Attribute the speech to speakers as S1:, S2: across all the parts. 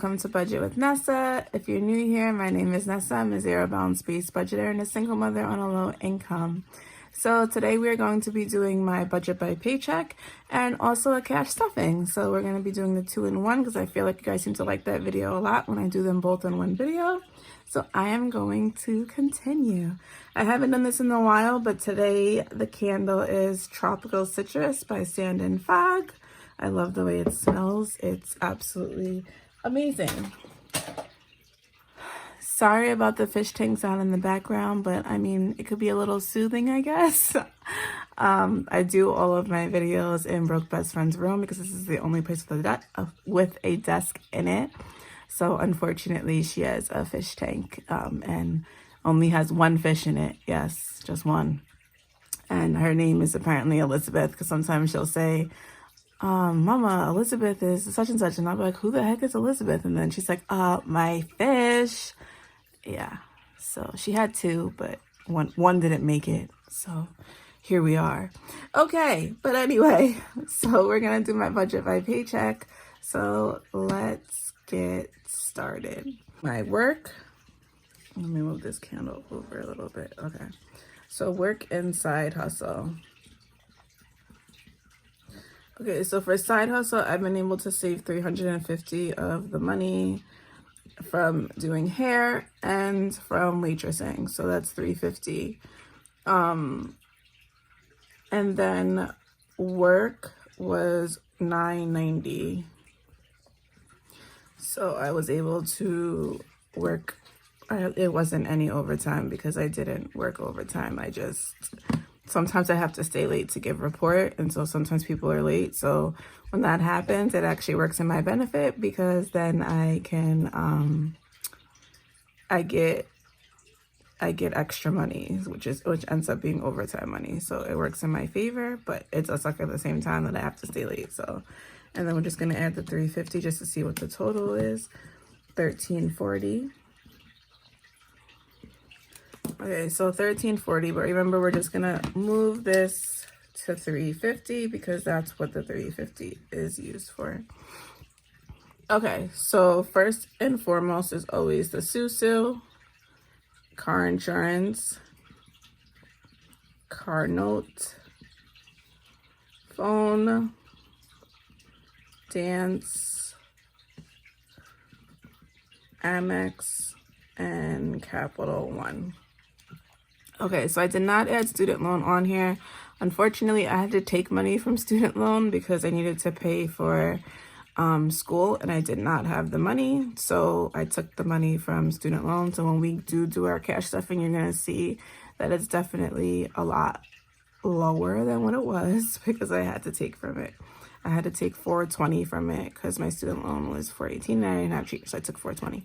S1: welcome to Budget with Nessa. If you're new here, my name is Nessa. I'm a zero-bound space budgeter and a single mother on a low income. So today we're going to be doing my budget by paycheck and also a cash stuffing. So we're going to be doing the 2-in-1 because I feel like you guys seem to like that video a lot when I do them both in one video. So I am going to continue. I haven't done this in a while, but today the candle is Tropical Citrus by Sand and Fog. I love the way it smells. It's absolutely amazing. Sorry about the fish tank sound in the background, but I mean, it could be a little soothing, I guess. I do all of my videos in Broke Best Friend's room because this is the only place with a desk in it. So unfortunately, she has a fish tank and only has one fish in it. Yes, just one. And her name is apparently Elizabeth because sometimes she'll say, Mama, Elizabeth is such and such. And I'll be like, who the heck is Elizabeth? And then she's like, my fish. Yeah, so she had two, but one didn't make it. So here we are. Okay, but anyway, so we're going to do my budget by paycheck. So let's get started. My work. Let me move this candle over a little bit. Okay, so work and side hustle. Okay, so for side hustle, I've been able to save $350 of the money from doing hair and from waitressing. So that's $350. And then work was $990. So I was able to work. It wasn't any overtime because I didn't work overtime. Sometimes I have to stay late to give report, and so sometimes people are late. So when that happens, it actually works in my benefit because then I can I get extra money, which ends up being overtime money. So it works in my favor, but it does suck at the same time that I have to stay late. So, and then we're just gonna add the $350 just to see what the total is. $1340. Okay, so $1340, but remember we're just gonna move this to $350 because that's what the $350 is used for. Okay, so first and foremost is always the SUSU, car insurance, car note, phone, dance, Amex, and Capital One. Okay, so I did not add student loan on here. Unfortunately, I had to take money from student loan because I needed to pay for school and I did not have the money. So I took the money from student loan. So when we do our cash stuffing, you're going to see that it's definitely a lot lower than what it was because I had to take from it. I had to take $420 from it because my student loan was $418 and I didn't have cheap, so I took $420.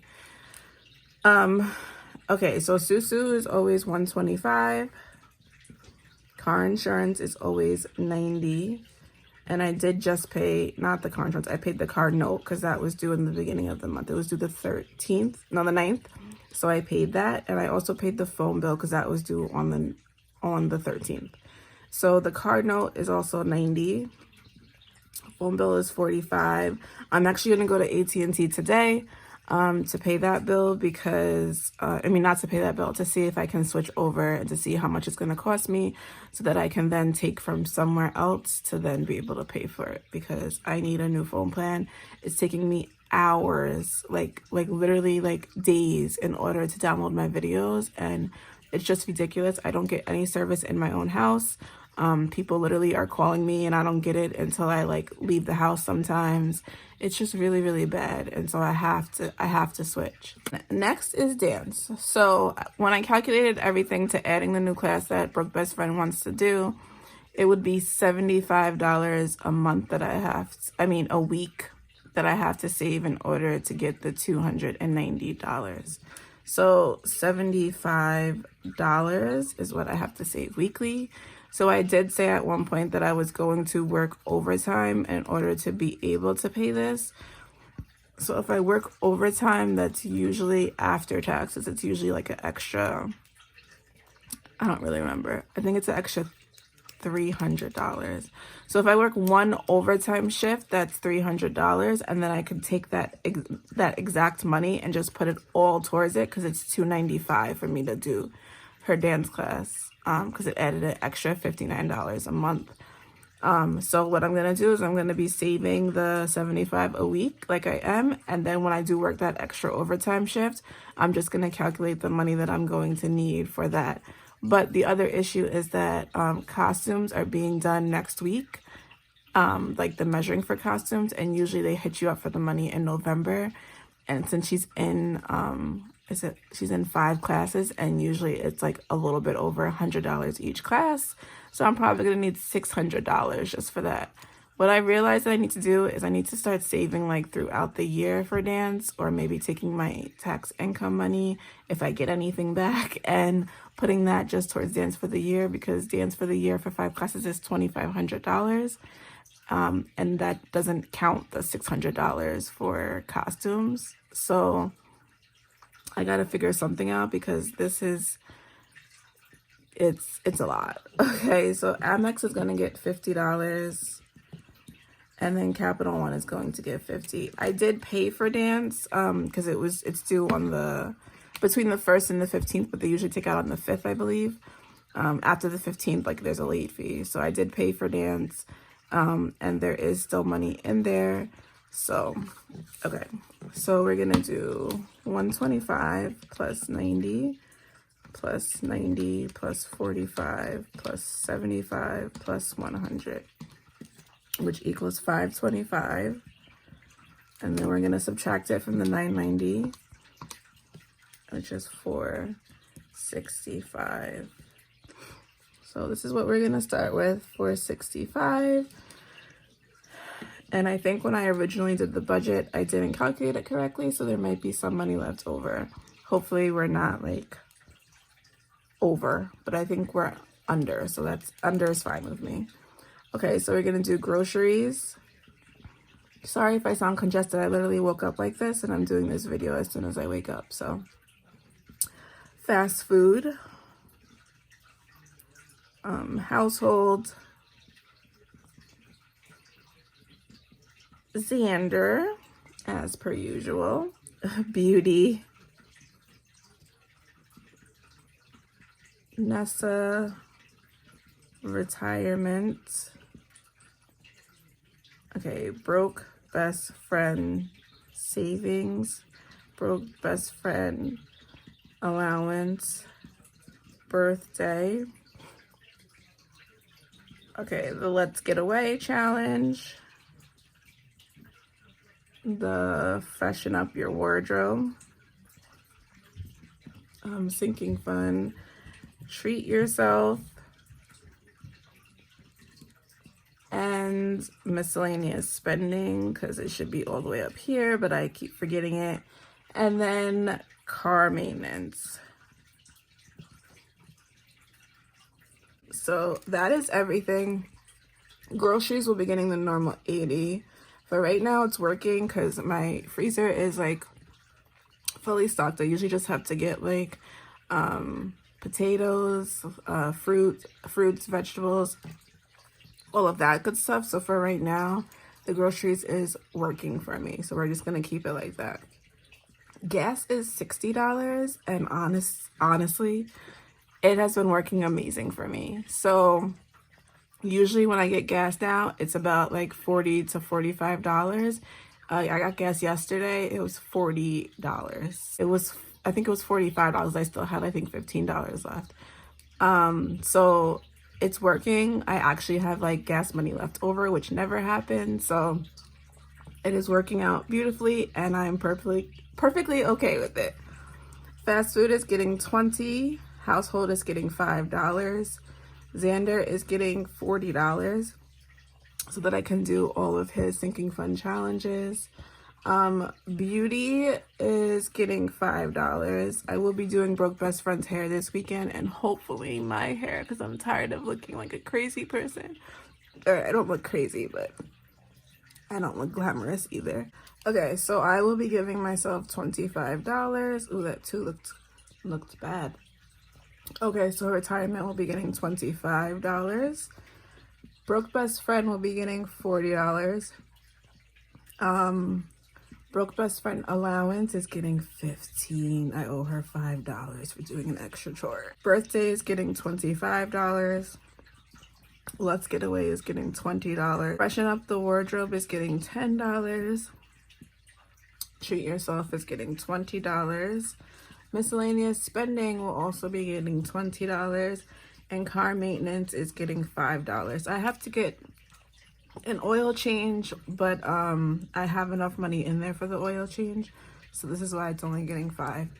S1: Okay, so SUSU is always $125. Car insurance is always $90. And I did just pay, not the car insurance, I paid the car note because that was due in the beginning of the month. It was due the 9th. So I paid that. And I also paid the phone bill because that was due on the 13th. So the card note is also $90. Phone bill is $45. I'm actually going to go to AT&T today to pay that bill because, not to pay that bill, to see if I can switch over and to see how much it's going to cost me so that I can then take from somewhere else to then be able to pay for it because I need a new phone plan. It's taking me hours, like literally like days in order to download my videos, and it's just ridiculous. I don't get any service in my own house. People literally are calling me and I don't get it until I leave the house sometimes. It's just really, really bad. And so I have to switch. Next is dance. So when I calculated everything to adding the new class that Broke Best Friend wants to do, it would be $75 a month a week that I have to save in order to get the $290. So $75 is what I have to save weekly. So I did say at one point that I was going to work overtime in order to be able to pay this. So if I work overtime, that's usually after taxes. It's usually like an extra, I don't really remember. I think it's an extra $300. So if I work one overtime shift, that's $300, and then I could take that exact money and just put it all towards it, because it's $295 for me to do her dance class, because it added an extra $59 a month. So what I'm going to do is I'm going to be saving the $75 a week like I am. And then when I do work that extra overtime shift, I'm just going to calculate the money that I'm going to need for that. But the other issue is that costumes are being done next week, like the measuring for costumes. And usually they hit you up for the money in November. And since she's in, she's in 5 classes, and usually it's like a little bit over $100 each class. So I'm probably going to need $600 just for that. What I realized that I need to do is I need to start saving like throughout the year for dance, or maybe taking my tax income money if I get anything back and putting that just towards dance for the year, because dance for the year for 5 classes is $2,500. And that doesn't count the $600 for costumes. So I got to figure something out, because this is, it's a lot. Okay, so Amex is going to get $50, and then Capital One is going to get $50. I did pay for dance because it's due on between the 1st and the 15th, but they usually take out on the 5th, I believe. After the 15th, like, there's a late fee. So I did pay for dance, and there is still money in there. So, okay. So we're going to do 125 plus 90 plus 90 plus 45 plus 75 plus 100, which equals 525. And then we're going to subtract it from the 990, which is 465. So this is what we're going to start with, 465. And I think when I originally did the budget, I didn't calculate it correctly, so there might be some money left over. Hopefully we're not like over, but I think we're under, so that's under is fine with me. Okay, so we're gonna do groceries. Sorry if I sound congested. I literally woke up like this, and I'm doing this video as soon as I wake up. So fast food, household, Xander, as per usual, beauty, Nessa, retirement, okay, broke best friend savings, broke best friend allowance, birthday, okay, the let's get away challenge, the freshen up your wardrobe, sinking fund, treat yourself, and miscellaneous spending, because it should be all the way up here, but I keep forgetting it, and then car maintenance. So that is everything. Groceries will be getting the normal 80. For right now, it's working because my freezer is like fully stocked. I usually just have to get like potatoes, fruits, vegetables, all of that good stuff. So for right now, the groceries is working for me. So we're just going to keep it like that. Gas is $60, and honestly, it has been working amazing for me. So usually when I get gas now, it's about like $40 to $45. I got gas yesterday. It was $40. I think it was $45. I still had, I think, $15 left. So it's working. I actually have like gas money left over, which never happened. So it is working out beautifully, and I'm perfectly okay with it. Fast food is getting $20. Household is getting $5. Xander is getting $40 so that I can do all of his sinking fund challenges. Beauty is getting $5. I will be doing Broke Best Friend's hair this weekend, and hopefully my hair, because I'm tired of looking like a crazy person. Or I don't look crazy, but I don't look glamorous either. Okay, so I will be giving myself $25. Ooh, that too looked bad. Okay, so retirement will be getting $25. Broke best friend will be getting $40. Broke best friend allowance is getting $15. I owe her $5 for doing an extra chore. Birthday is getting $25. Let's Get Away is getting $20. Freshen Up the Wardrobe is getting $10. Treat Yourself is getting $20. Miscellaneous spending will also be getting $20. And car maintenance is getting $5. I have to get an oil change, but I have enough money in there for the oil change, so this is why it's only getting $5.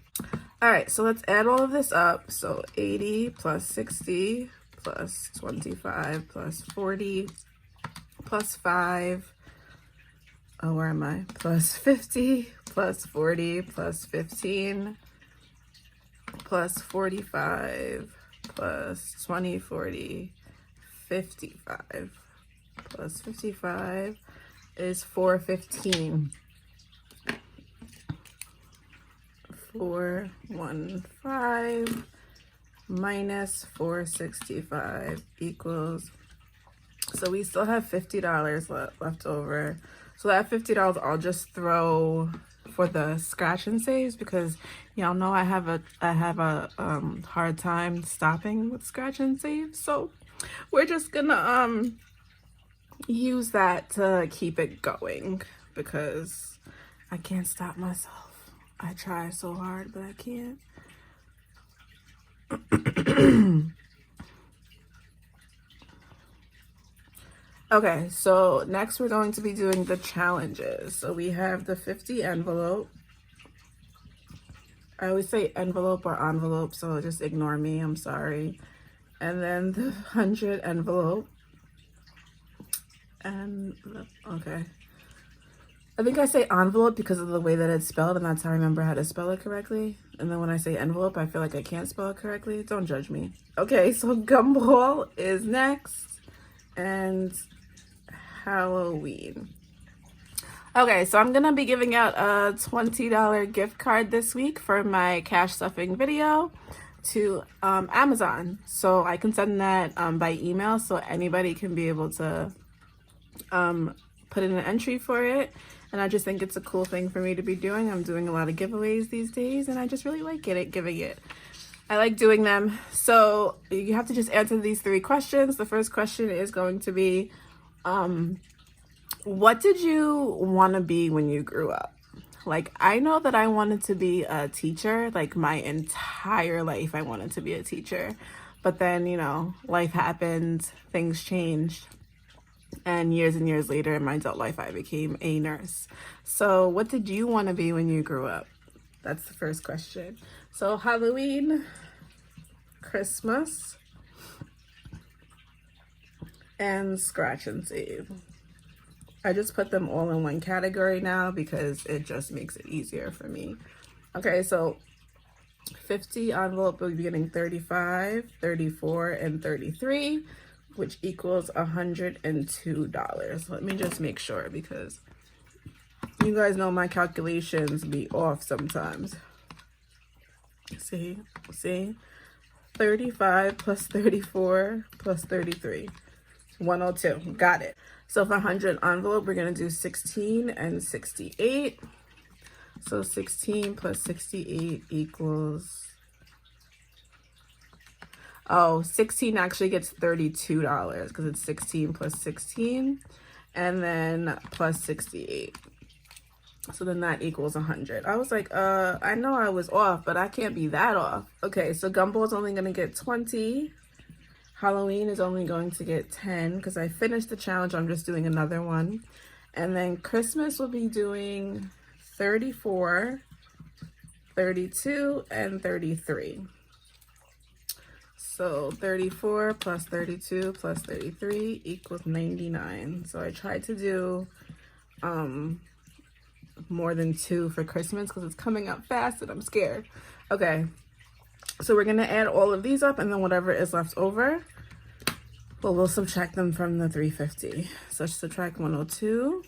S1: All right, so let's add all of this up. So 80 plus 60 plus 25 plus 40 plus 5, oh, where am I? Plus 50 plus 40 plus 15 plus 45 plus 20, 40, 55 plus 55 is 415. 415 minus 465 equals, so we still have $50 left over. So that $50 I'll just throw for the scratch and saves, because y'all know I have a hard time stopping with scratch and saves. So we're just gonna use that to keep it going, because I can't stop myself. I try so hard, but I can't. Okay, so next we're going to be doing the challenges. So we have the 50 envelope. I always say envelope or envelope, so just ignore me, I'm sorry. And then the 100 envelope. And, okay. I think I say envelope because of the way that it's spelled, and that's how I remember how to spell it correctly. And then when I say envelope, I feel like I can't spell it correctly. Don't judge me. Okay, so gumball is next, and Halloween. Okay, so I'm gonna be giving out a $20 gift card this week for my cash stuffing video to Amazon. So I can send that by email, so anybody can be able to put in an entry for it. And I just think it's a cool thing for me to be doing. I'm doing a lot of giveaways these days, and I just really like giving it. I like doing them. So you have to just answer these 3 questions. The first question is going to be, what did you want to be when you grew up? Like, I know that I wanted to be a teacher. Like, my entire life I wanted to be a teacher. But then, you know, life happened, things changed. And years later in my adult life, I became a nurse. So what did you want to be when you grew up? That's the first question. So Halloween, Christmas, and scratch and save. I just put them all in one category now because it just makes it easier for me. Okay, so 50 envelope will be getting 35, 34, and 33, which equals $102. Let me just make sure, because you guys know my calculations be off sometimes. See, 35 plus 34 plus 33, 102. Got it. So for 100 envelope, we're gonna do 16 and 68. So 16 plus 68 equals, oh, 16 actually gets $32 because it's 16 plus 16 and then plus 68. So then that equals 100. I was like, I know I was off, but I can't be that off. Okay, so Gumball is only gonna get 20. Halloween is only going to get 10 because I finished the challenge. I'm just doing another one. And then Christmas will be doing 34, 32, and 33. So 34 plus 32 plus 33 equals 99. So I tried to do more than 2 for Christmas because it's coming up fast and I'm scared. Okay, so we're gonna add all of these up, and then whatever is left over, well, we'll subtract them from the 350. So subtract 102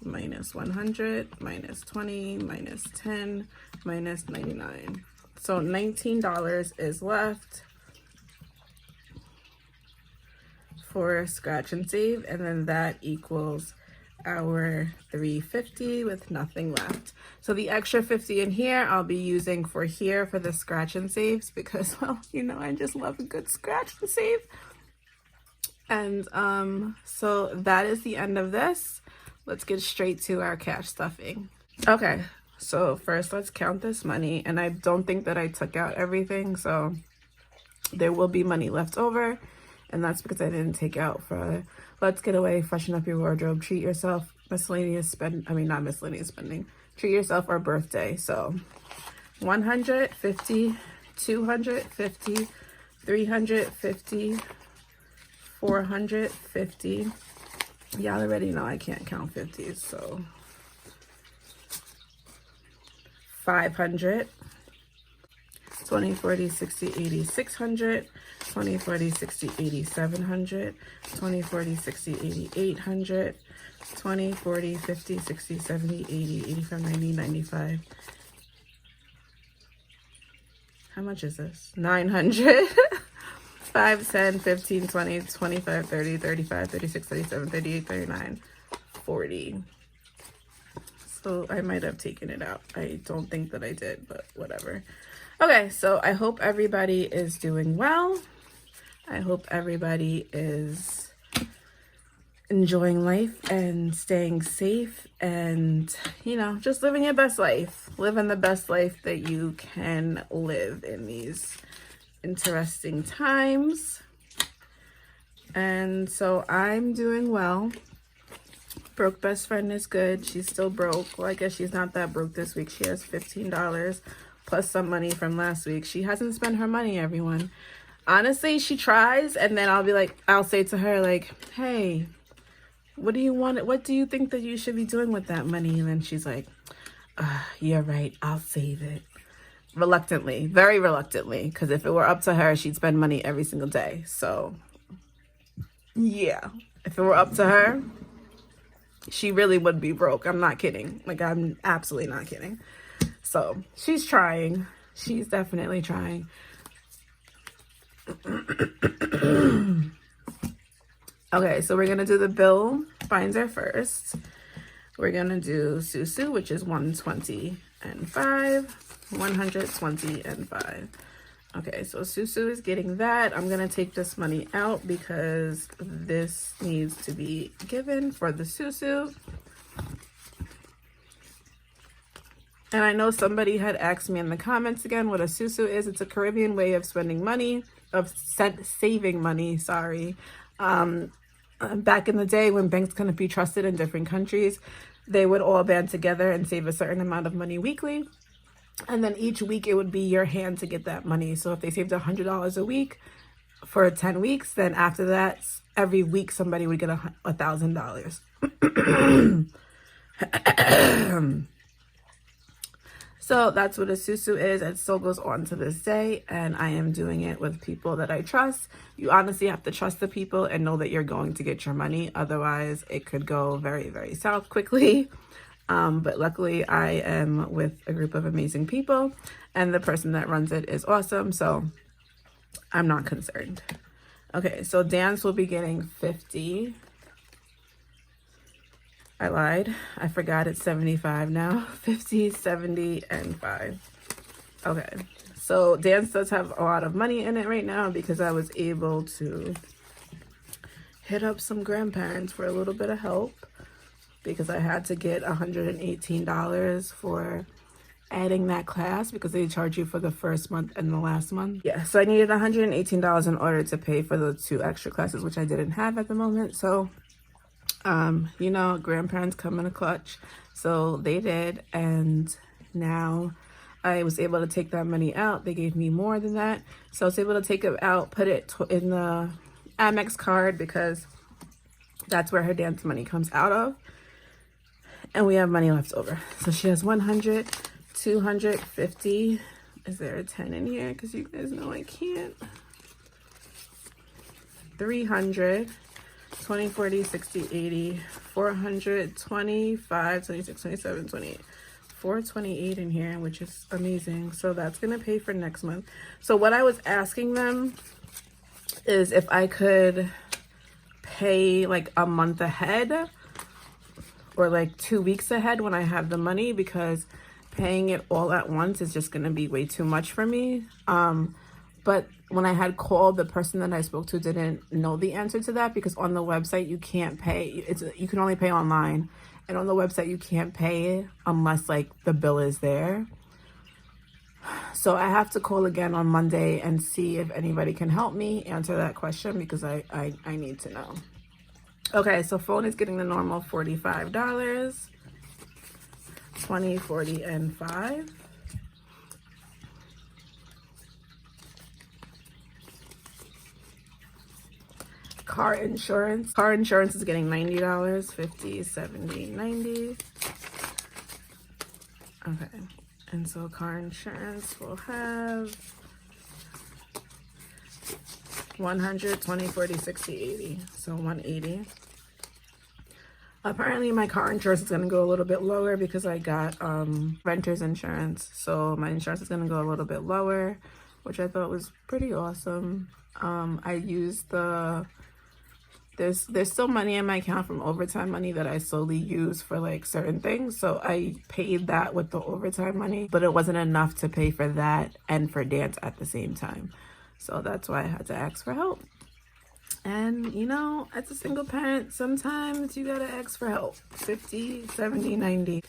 S1: minus 100 minus 20 minus 10 minus 99. So $19 is left. for scratch and save, and then that equals our $350 with nothing left. So the extra $50 in here I'll be using for here for the scratch and saves, because, well, you know, I just love a good scratch and save. And so that is the end of this. Let's get straight to our cash stuffing. Okay, so first let's count this money, and I don't think that I took out everything, so there will be money left over, and that's because I didn't take out for let's get away, freshen up your wardrobe, treat yourself, miscellaneous spend, I mean not miscellaneous spending, treat yourself, or birthday. So 150, 250, 350, 450. Y'all already know I can't count 50s, so 500, 20, 40, 60, 80, 600, 20, 40, 60, 80, 700, 20, 40, 60, 80, 800, 20, 40, 50, 60, 70, 80, 85, 90, 95. How much is this? 900. 5, 10, 15, 20, 25, 30, 35, 36, 37, 38, 39, 40. So I might have taken it out. I don't think that I did, but whatever. Okay, so I hope everybody is doing well. I hope everybody is enjoying life and staying safe and, you know, just living your best life. Living the best life that you can live in these interesting times. And so I'm doing well. Broke best friend is good. She's still broke. Well, I guess she's not that broke this week. She has $15 plus some money from last week. She hasn't spent her money, everyone. Honestly, she tries, and then I'll say to her, like, hey, what do you want? What do you think that you should be doing with that money? And then she's like, you're right, I'll save it. Reluctantly, very reluctantly, because if it were up to her, she'd spend money every single day. So yeah, if it were up to her, she really would be broke. I'm not kidding. Like, I'm absolutely not kidding. So she's trying. She's definitely trying. Okay, so we're gonna do the bill binder first. We're gonna do Susu, which is 120 and 5. 120 and 5. Okay, so Susu is getting that. I'm gonna take this money out because this needs to be given for the Susu. And I know somebody had asked me in the comments again what a Susu is. It's a Caribbean way of spending money, saving money, sorry. Back in the day when banks couldn't be trusted in different countries, they would all band together and save a certain amount of money weekly. And then each week it would be your hand to get that money. So if they saved $100 a week for 10 weeks, then after that, every week somebody would get $1,000. So that's what a Susu is. It still goes on to this day, and I am doing it with people that I trust. You honestly have to trust the people and know that you're going to get your money. Otherwise, it could go very, very south quickly. But luckily I am with a group of amazing people, and the person that runs it is awesome, so I'm not concerned. Okay, so Dance will be getting 50. I lied. I forgot it's 75 now. 50, 70, and 5. Okay, so Dance does have a lot of money in it right now because I was able to hit up some grandparents for a little bit of help, because I had to get $118 for adding that class because they charge you for the first month and the last month. Yeah, so I needed $118 in order to pay for the 2 extra classes, which I didn't have at the moment. So, you know, grandparents come in a clutch. So they did, and now I was able to take that money out. They gave me more than that. So I was able to take it out, put it in the Amex card because that's where her dance money comes out of. And we have money left over. So she has 100, 250. Is there a 10 in here? Because you guys know I can't. 300, 20, 40, 60, 80, 400, 25, 26, 27, 28. 428 in here, which is amazing. So that's going to pay for next month. So what I was asking them is if I could pay like a month ahead or like 2 weeks ahead when I have the money, because paying it all at once is just going to be way too much for me. But when I had called, the person that I spoke to didn't know the answer to that, because on the website you can't pay. You can only pay online, and on the website you can't pay unless like the bill is there. So I have to call again on Monday and see if anybody can help me answer that question, because I need to know. Okay, so phone is getting the normal $45, 20, 40, and 5. Car insurance. Car insurance is getting $90, 50, 70, 90. Okay. And so car insurance will have 100, 20, 40, 60, 80. So 180. Apparently my car insurance is going to go a little bit lower because I got renter's insurance. So my insurance is going to go a little bit lower, which I thought was pretty awesome. I used there's still money in my account from overtime money that I slowly use for like certain things. So I paid that with the overtime money, but it wasn't enough to pay for that and for dance at the same time. So that's why I had to ask for help. And you know, as a single parent, sometimes you gotta ask for help. 50, 70, 90.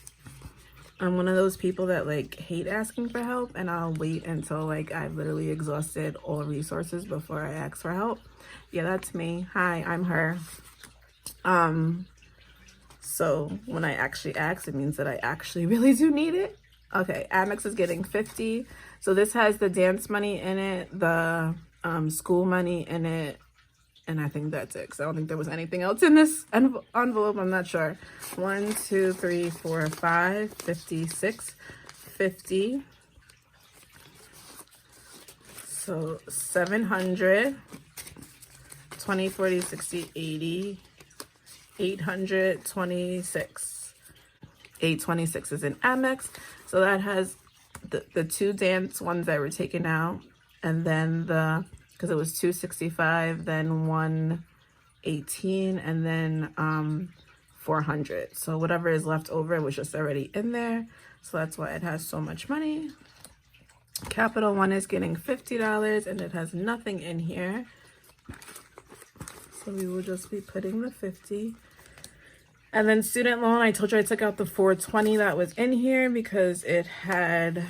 S1: I'm one of those people that like hate asking for help, and I'll wait until like I've literally exhausted all resources before I ask for help. Yeah, that's me. Hi, I'm her. So when I actually ask, it means that I actually really do need it. Okay, Amex is getting 50. So this has the dance money in it, the school money in it, and I think that's it, because I don't think there was anything else in this envelope. I'm not sure. 1, 2, 3, 4, 5, 56, 50. So 700, 20, 40, 60, 80, 826. 826 is in Amex. So that has the 2 dance ones that were taken out, and then because it was 265, then 118, and then 400. So whatever is left over was just already in there. So that's why it has so much money. Capital One is getting $50, and it has nothing in here. So we will just be putting the 50. And then student loan, I told you I took out the 420 that was in here because it had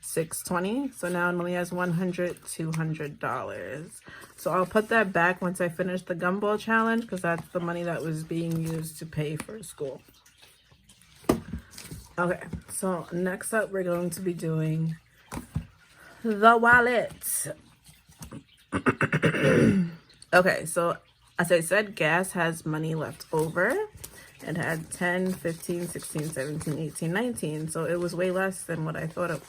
S1: 620. So now it only has $100, $200. So I'll put that back once I finish the gumball challenge, because that's the money that was being used to pay for school. Okay, so next up we're going to be doing the wallet. Okay, so as I said, gas has money left over. It had 10, 15, 16, 17, 18, 19. So it was way less than what I thought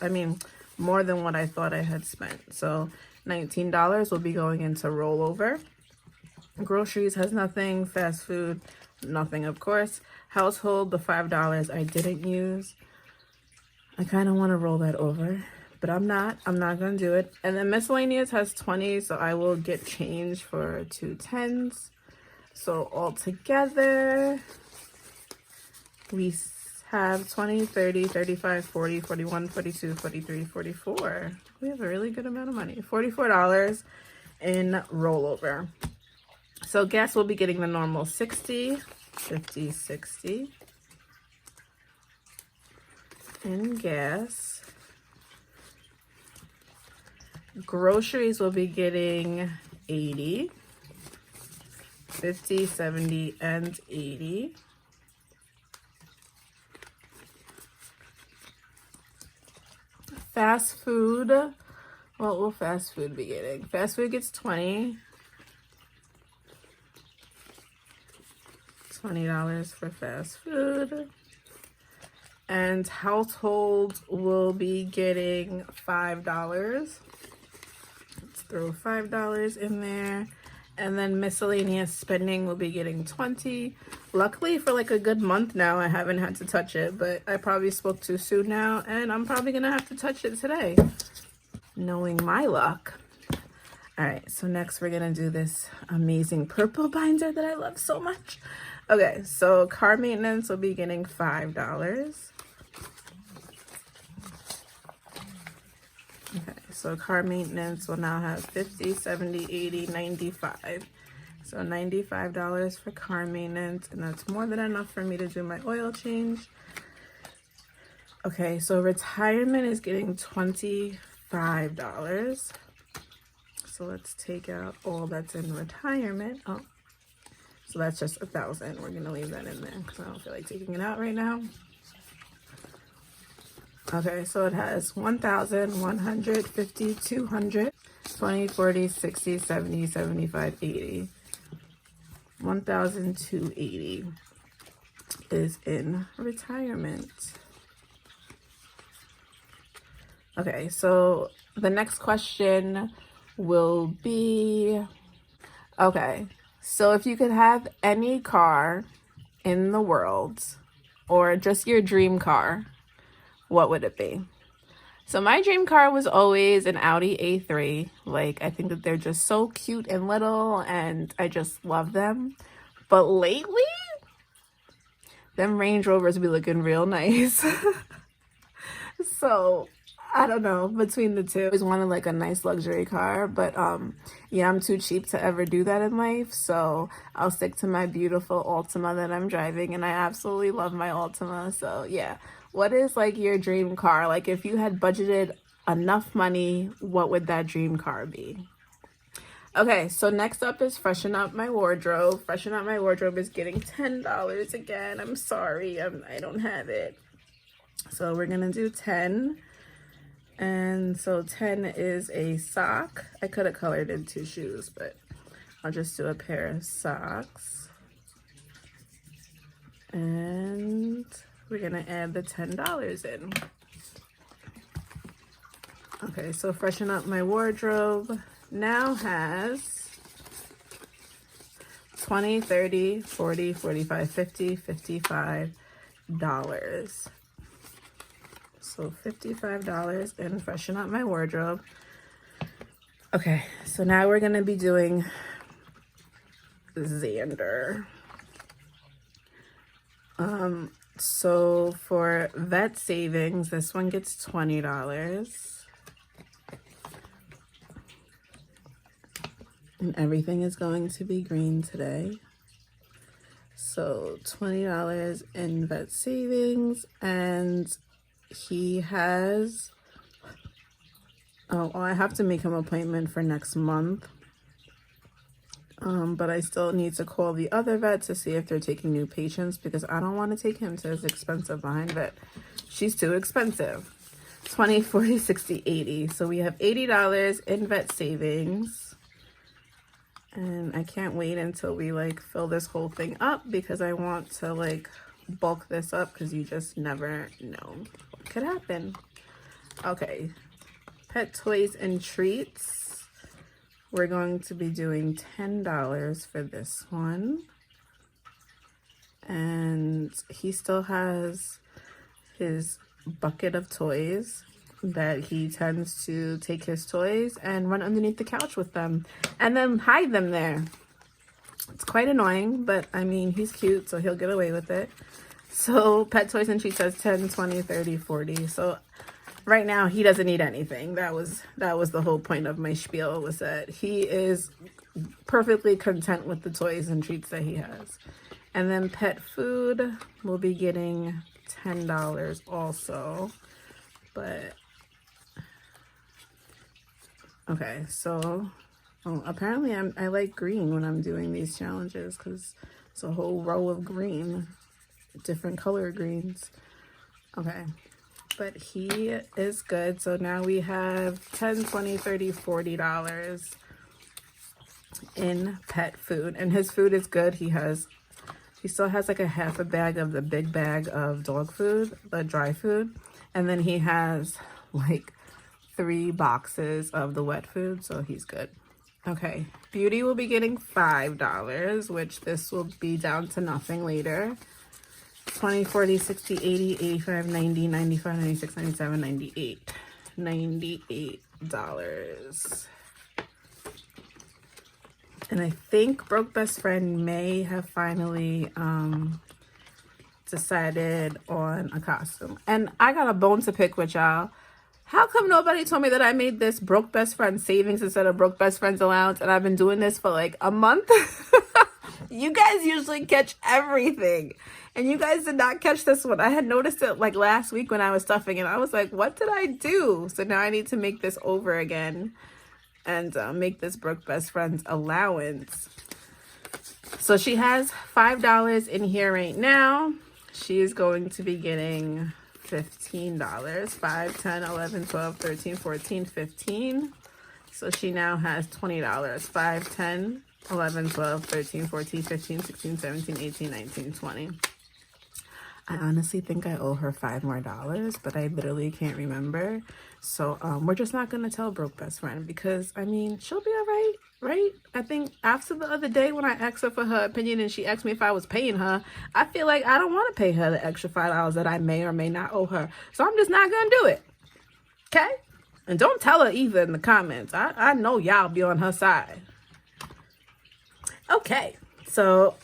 S1: more than what I thought I had spent. So $19 will be going into rollover. Groceries has nothing. Fast food, nothing, of course. Household, the $5 I didn't use. I kind of want to roll that over, but I'm not going to do it. And then miscellaneous has 20, so I will get change for 2 10s. So all together, we have 20, 30, 35, 40, 41, 42, 43, 44. We have a really good amount of money. $44 in rollover. So gas will be getting the normal 60, 50, 60 in gas. Groceries will be getting 80, 50, 70, and 80. Fast food, what will fast food be getting? Fast food gets 20. $20 for fast food. And household will be getting $5. Let's throw $5 in there. And then miscellaneous spending will be getting 20. Luckily for like a good month now, I haven't had to touch it, but I probably spoke too soon now, and I'm probably gonna have to touch it today. Knowing my luck, All right, so next we're gonna do this amazing purple binder that I love so much. Okay, so car maintenance will be getting $5. Okay, so car maintenance will now have 50, 70, 80, 95. So $95 for car maintenance, and that's more than enough for me to do my oil change. Okay, so retirement is getting $25. So let's take out all that's in retirement. Oh, so that's just $1,000. We're gonna leave that in there because I don't feel like taking it out right now. Okay, so it has 1,000, 150, 200, 20, 40, 60, 70, 75, 80. 1,280 is in retirement. Okay, so the next question will be, okay, so if you could have any car in the world or just your dream car, what would it be? So my dream car was always an Audi A3. Like, I think that they're just so cute and little and I just love them. But lately, them Range Rovers be looking real nice. So I don't know, between the two. I always wanted like a nice luxury car, but yeah, I'm too cheap to ever do that in life. So I'll stick to my beautiful Altima that I'm driving, and I absolutely love my Altima. So yeah, what is like your dream car? Like if you had budgeted enough money, what would that dream car be? Okay, so next up is freshen up my wardrobe. Freshen up my wardrobe is getting $10 again. I'm sorry, I don't have it. So we're gonna do 10. And so 10 is a sock. I could have colored in 2 shoes, but I'll just do a pair of socks. And we're gonna add the $10 in. Okay, so freshen up my wardrobe now has 20, 30, 40, 45, 50, $55. So $55 and freshen up my wardrobe. Okay, so now we're gonna be doing Xander. So for vet savings, this one gets $20. And everything is going to be green today. So $20 in vet savings, and he has, I have to make him an appointment for next month. But I still need to call the other vet to see if they're taking new patients because I don't want to take him to his expensive behind vet. She's too expensive. 20, 40, 60, 80. So we have $80 in vet savings. And I can't wait until we like fill this whole thing up because I want to like bulk this up because you just never know what could happen. Okay, pet toys and treats. We're going to be doing $10 for this one. And he still has his bucket of toys that he tends to take his toys and run underneath the couch with them and then hide them there. It's quite annoying, but I mean, he's cute, so he'll get away with it. So pet toys and treats says 10, 20, 30, 40. So right now he doesn't need anything. That was the whole point of my spiel, was that he is perfectly content with the toys and treats that he has. And then pet food will be getting $10 also. But okay, so apparently I like green when I'm doing these challenges because it's a whole row of green, different color greens. Okay, but he is good. So now we have $10, $20, $30, $40 in pet food, and his food is good. He still has like a half a bag of the big bag of dog food, the dry food, and then he has like 3 boxes of the wet food, so he's good. Okay, beauty will be getting $5, which this will be down to nothing later. 20, 40, 60, 80, 85, 90, 95, 96, 97, 98. $98. And I think Broke Best Friend may have finally decided on a costume. And I got a bone to pick with y'all. How come nobody told me that I made this Broke Best Friend savings instead of Broke Best Friends allowance? And I've been doing this for like a month. You guys usually catch everything. And you guys did not catch this one. I had noticed it like last week when I was stuffing and I was like, what did I do? So now I need to make this over again and make this Broke Best Friends allowance. So she has $5 in here right now. She is going to be getting $15. 5, 10, 11, 12, 13, 14, 15. So she now has $20. 5, 10, 11, 12, 13, 14, 15, 16, 17, 18, 19, 20. I honestly think I owe her $5 more, but I literally can't remember. So we're just not going to tell Broke Best Friend because, I mean, she'll be all right, right? I think after the other day when I asked her for her opinion and she asked me if I was paying her, I feel like I don't want to pay her the extra $5 that I may or may not owe her. So I'm just not going to do it. Okay? And don't tell her either in the comments. I know y'all be on her side. Okay. So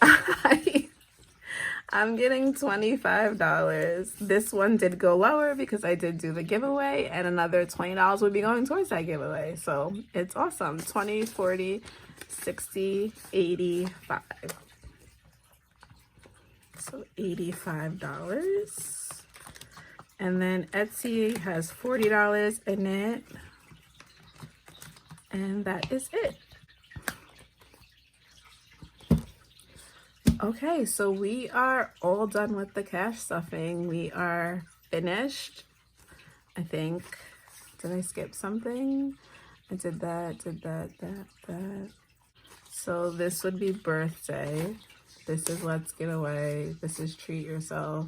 S1: I'm getting $25. This one did go lower because I did do the giveaway, and another $20 would be going towards that giveaway. So it's awesome. 20, 40, 60, 85. So $85. And then Etsy has $40 in it. And that is it. Okay, so we are all done with the cash stuffing. We are finished, I think. Did I skip something? I did that. So this would be birthday. This is let's get away. This is treat yourself.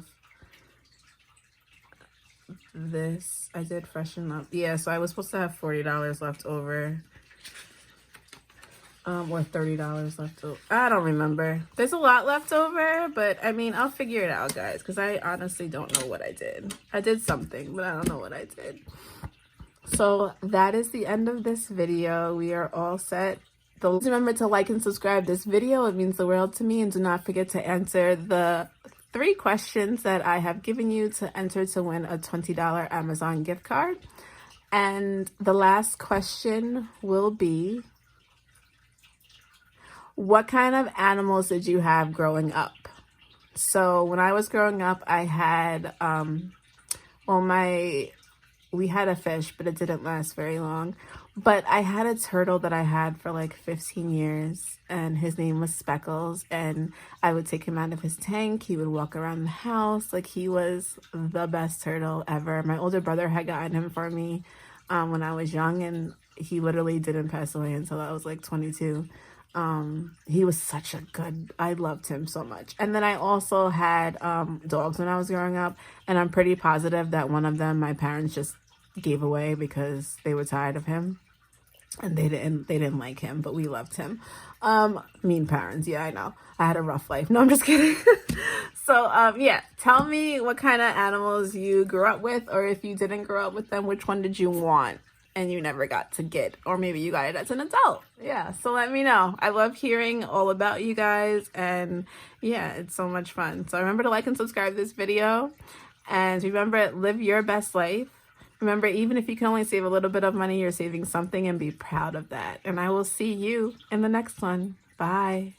S1: This, I did freshen up. Yeah, so I was supposed to have $40 left over. Or $30 left over. I don't remember. There's a lot left over, but I mean, I'll figure it out, guys, because I honestly don't know what I did. I did something, but I don't know what I did. So that is the end of this video. We are all set. Remember to like and subscribe this video. It means the world to me. And do not forget to answer the 3 questions that I have given you to enter to win a $20 Amazon gift card. And the last question will be, what kind of animals did you have growing up? So when I was growing up, I had, we had a fish, but it didn't last very long. But I had a turtle that I had for like 15 years, and his name was Speckles, and I would take him out of his tank. He would walk around the house. Like, he was the best turtle ever. My older brother had gotten him for me when I was young, and he literally didn't pass away until I was like 22. He was such a good, I loved him so much. And then I also had dogs when I was growing up, and I'm pretty positive that one of them my parents just gave away because they were tired of him and they didn't like him, but we loved him. Mean parents. Yeah, I know. I had a rough life. No, I'm just kidding. So yeah, tell me what kind of animals you grew up with, or if you didn't grow up with them, which one did you want and you never got to get, or maybe you got it as an adult. Yeah, so let me know. I love hearing all about you guys, and yeah, it's so much fun. So remember to like and subscribe this video, and remember, live your best life. Remember, even if you can only save a little bit of money, you're saving something, and be proud of that. And I will see you in the next one. Bye.